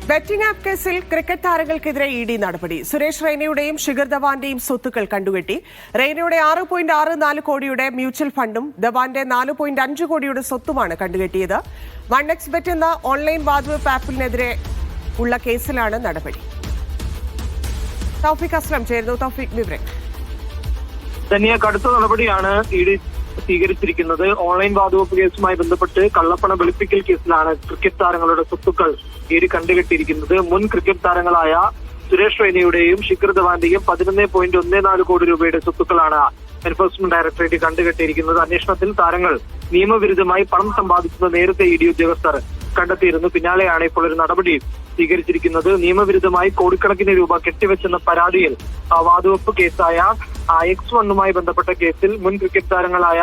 Betting app കേസിൽ cricket താരങ്ങൾക്കെതിരെ ED നടപടി. സുരേഷ് റെയ്നയുടെയും ശിഖർ ധവാന്റെയും സ്വത്തുക്കൾ കണ്ടുകെട്ടി. റെയ്നയുടെ 6.64 കോടിയുടെ മ്യൂച്വൽ ഫണ്ടും ധവാന്റെ 4.5 കോടിയുടെ സ്വത്തുമാണ് കണ്ടുകെട്ടിയത്. 1xBet എന്ന ഓൺലൈൻ വാതുവെപ്പ് ആപ്പിനെതിരെ ഉള്ള കേസിലാണ് നടപടി. തൗഫീഖ് അസ്ലം ചേരുന്നു. തൗഫീഖ്, വിവരങ്ങൾ. കടുത്ത നടപടിയാണ് ഇഡി സ്വീകരിച്ചിരിക്കുന്നത്. ഓൺലൈൻ വാതുവെപ്പ് കേസുമായി ബന്ധപ്പെട്ട് കള്ളപ്പണ വെളുപ്പിക്കൽ കേസിലാണ് ക്രിക്കറ്റ് താരങ്ങളുടെ സ്വത്തുക്കൾ ഇഡി കണ്ടുകെട്ടിയിരിക്കുന്നത്. മുൻ ക്രിക്കറ്റ് താരങ്ങളായ സുരേഷ് റെയ്നയുടെയും ശിഖർ ധവാന്റെയും 11.14 കോടി രൂപയുടെ സ്വത്തുക്കളാണ് എൻഫോഴ്സ്മെന്റ് ഡയറക്ടറേറ്റ് കണ്ടുകെട്ടിയിരിക്കുന്നത്. അന്വേഷണത്തിൽ താരങ്ങൾ നിയമവിരുദ്ധമായി പണം സമ്പാദിച്ചത് നേരത്തെ ഇഡി ഉദ്യോഗസ്ഥർ കണ്ടെത്തിയിരുന്നു. പിന്നാലെയാണ് ഇപ്പോൾ ഒരു നടപടി സ്വീകരിച്ചിരിക്കുന്നത്. നിയമവിരുദ്ധമായി കോടിക്കണക്കിന് രൂപ കെട്ടിവെച്ചെന്ന പരാതിയിൽ വാതുവെപ്പ് കേസായ X1 ബന്ധപ്പെട്ട കേസിൽ മുൻ ക്രിക്കറ്റ് താരങ്ങളായ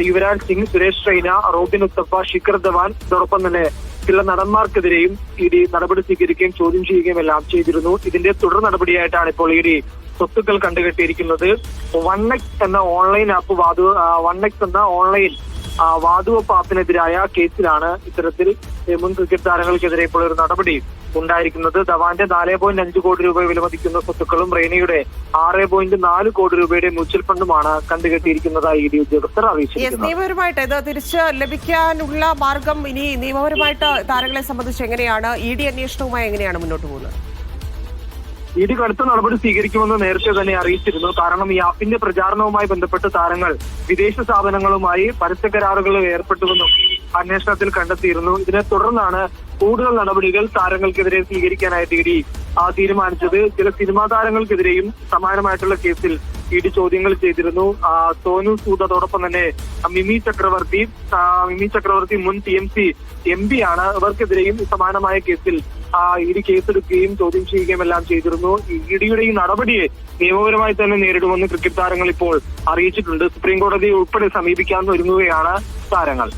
യുവരാജ് സിംഗ്, സുരേഷ് റെയ്ന, റോബിൻ ഉത്തപ്പ, ശിഖർ ധവാൻ, ഇതോടൊപ്പം തന്നെ ചില നടന്മാർക്കെതിരെയും ഇഡി നടപടി സ്വീകരിക്കുകയും ചോദ്യം ചെയ്യുകയും എല്ലാം ചെയ്തിരുന്നു. ഇതിന്റെ തുടർ നടപടിയായിട്ടാണ് ഇപ്പോൾ ഇഡി സ്വത്തുക്കൾ കണ്ടുകെട്ടിയിരിക്കുന്നത്. 1x എന്ന ഓൺലൈൻ ആപ്പ് വാതുവെപ്പ് ആപ്പിനെതിരായ കേസിലാണ് ഇത്തരത്തിൽ മുൻ ക്രിക്കറ്റ് താരങ്ങൾക്കെതിരെ ഇപ്പോൾ ഒരു നടപടി ഉണ്ടായിരിക്കുന്നത്. ധവാന്റെ 4.5 കോടി രൂപ വിലമതിക്കുന്ന സ്വത്തുക്കളും റെയ്നയുടെ 6.4 കോടി രൂപയുടെ മ്യൂച്വൽ ഫണ്ടുമാണ് കണ്ടുകെട്ടിയിരിക്കുന്നതായി ഇഡി ഉദ്യോഗസ്ഥർ അറിയിച്ചിരിക്കുന്നത്. നിയമപരമായിട്ട് ഇത് തിരിച്ച് ലഭിക്കാനുള്ള മാർഗം ഇനി നിയമപരമായിട്ട് താരങ്ങളെ സംബന്ധിച്ച് എങ്ങനെയാണ്? ഇഡി അന്വേഷണവുമായി എങ്ങനെയാണ് മുന്നോട്ട് പോകുന്നത്? ഇഡി കടുത്ത നടപടി സ്വീകരിക്കുമെന്ന് നേരത്തെ തന്നെ അറിയിച്ചിരുന്നു. കാരണം ഈ ആപ്പിന്റെ പ്രചാരണവുമായി ബന്ധപ്പെട്ട് താരങ്ങൾ വിദേശ സ്ഥാപനങ്ങളുമായി പരസ്യ കരാറുകൾ ഏർപ്പെട്ടുവെന്നും അന്വേഷണത്തിൽ കണ്ടെത്തിയിരുന്നു. ഇതിനെ തുടർന്നാണ് കൂടുതൽ നടപടികൾ താരങ്ങൾക്കെതിരെ സ്വീകരിക്കാനായിട്ട് ഇഡി തീരുമാനിച്ചത്. ചില സിനിമാ താരങ്ങൾക്കെതിരെയും സമാനമായിട്ടുള്ള കേസിൽ ഇഡി ചോദ്യങ്ങൾ ചെയ്തിരുന്നു. സോനു സൂദ്, അതോടൊപ്പം തന്നെ മിമി ചക്രവർത്തി മുൻ TMC MP ആണ്. ഇവർക്കെതിരെയും സമാനമായ കേസിൽ ഇഡി കേസെടുക്കുകയും ചോദ്യം ചെയ്യുകയും എല്ലാം ചെയ്തിരുന്നു. ഇഡിയുടെ ഈ നടപടിയെ നിയമപരമായി തന്നെ നേരിടുമെന്ന് ക്രിക്കറ്റ് താരങ്ങൾ ഇപ്പോൾ അറിയിച്ചിട്ടുണ്ട്. സുപ്രീം കോടതി ഉൾപ്പെടെ സമീപിക്കാൻ ഒരുങ്ങുകയാണ് താരങ്ങൾ.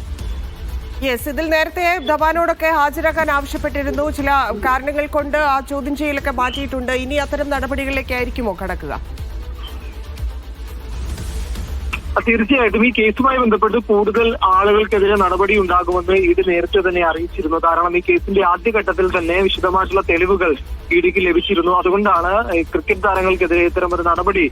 ഇതിൽ നേരത്തെ ധവാനോടൊക്കെ ഹാജരാക്കാൻ ആവശ്യപ്പെട്ടിരുന്നു. ചില കാരണങ്ങൾ കൊണ്ട് ആ ചോദ്യം ചെയ്യലൊക്കെ മാറ്റിയിട്ടുണ്ട്. ഇനി അത്തരം നടപടികളിലേക്കായിരിക്കുമോ കടക്കുക? തീർച്ചയായിട്ടും ഈ കേസുമായി ബന്ധപ്പെട്ട് കൂടുതൽ ആളുകൾക്കെതിരെ നടപടി ഉണ്ടാകുമെന്ന് ഇഡി നേരത്തെ തന്നെ അറിയിച്ചിരുന്നു. കാരണം ഈ കേസിന്റെ ആദ്യഘട്ടത്തിൽ തന്നെ വിശദമായിട്ടുള്ള തെളിവുകൾ ഇഡിക്ക് ലഭിച്ചിരുന്നു. അതുകൊണ്ടാണ് ക്രിക്കറ്റ് താരങ്ങൾക്കെതിരെ ഇത്തരമൊരു നടപടി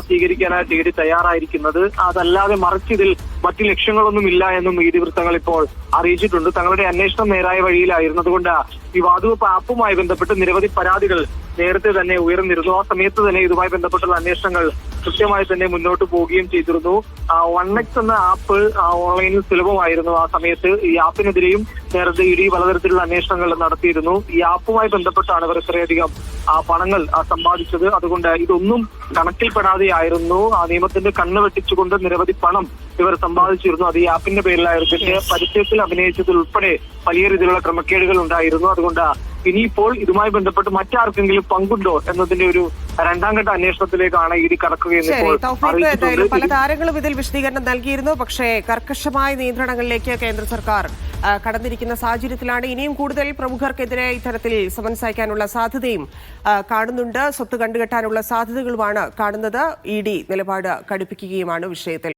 സ്വീകരിക്കാനായിട്ട് ഇഡി തയ്യാറായിരിക്കുന്നത്. അതല്ലാതെ മറിച്ച് ഇതിൽ മറ്റു ലക്ഷ്യങ്ങളൊന്നും ഇല്ല എന്നും ഇഡി വൃത്തങ്ങൾ ഇപ്പോൾ അറിയിച്ചിട്ടുണ്ട്. തങ്ങളുടെ അന്വേഷണം നേരായ വഴിയിലായിരുന്നതുകൊണ്ട് ഈ വാതുവെപ്പ് ആപ്പുമായി ബന്ധപ്പെട്ട് നിരവധി പരാതികൾ നേരത്തെ തന്നെ ഉയർന്നിരുന്നു. ആ സമയത്ത് തന്നെ ഇതുമായി ബന്ധപ്പെട്ടുള്ള അന്വേഷണങ്ങൾ കൃത്യമായി തന്നെ മുന്നോട്ട് പോവുകയും ചെയ്തിരുന്നു. 1x എന്ന ആപ്പ് ഓൺലൈനിൽ സുലഭമായിരുന്നു. ആ സമയത്ത് ഈ ആപ്പിനെതിരെയും നേരത്തെ ഇഡി പലതരത്തിലുള്ള അന്വേഷണങ്ങൾ നടത്തിയിരുന്നു. ഈ ആപ്പുമായി ബന്ധപ്പെട്ടാണ് ഇവർ ഇത്രയധികം പണങ്ങൾ സമ്പാദിച്ചത്. അതുകൊണ്ട് ഇതൊന്നും കണക്കിൽപ്പെടാതെയായിരുന്നു. ആ നിയമത്തിന്റെ കണ്ണ് വെട്ടിച്ചുകൊണ്ട് നിരവധി പണം ഇവർ സമ്പാദിച്ചിരുന്നു. അത് ഈ ആപ്പിന്റെ പേരിലായിരുന്നു. പരസ്യത്തിൽ അഭിനയിച്ചതിൽ ഉൾപ്പെടെ വലിയ രീതിയിലുള്ള ക്രമക്കേടുകൾ ഉണ്ടായിരുന്നു. അതുകൊണ്ട് ഇനിയിപ്പോൾ ഇതുമായി ബന്ധപ്പെട്ട് മറ്റാർക്കെങ്കിലും പങ്കുണ്ടോ എന്നതിന്റെ ഒരു രണ്ടാം ഘട്ട അന്വേഷണത്തിലേക്കാണ് ഇഡി കടക്കുകയെന്ന് പല താരങ്ങളും ഇതിൽ വിശദീകരണം നൽകിയിരുന്നു. പക്ഷേ കർക്കശമായ നിയന്ത്രണങ്ങളിലേക്ക് കേന്ദ്ര സർക്കാർ കടന്നിരിക്കുന്ന സാഹചര്യത്തിലാണ് ഇനിയും കൂടുതൽ പ്രമുഖർക്കെതിരെ ഇത്തരത്തിൽ സമൻസ് അയക്കാനുള്ള സാധ്യതയും കാണുന്നുണ്ട്. സ്വത്ത് കണ്ടുകെട്ടാനുള്ള സാധ്യതകളുമാണ് കാണുന്നത്. ഇഡി നിലപാട് കടുപ്പിക്കുകയുമാണ് വിഷയത്തിൽ.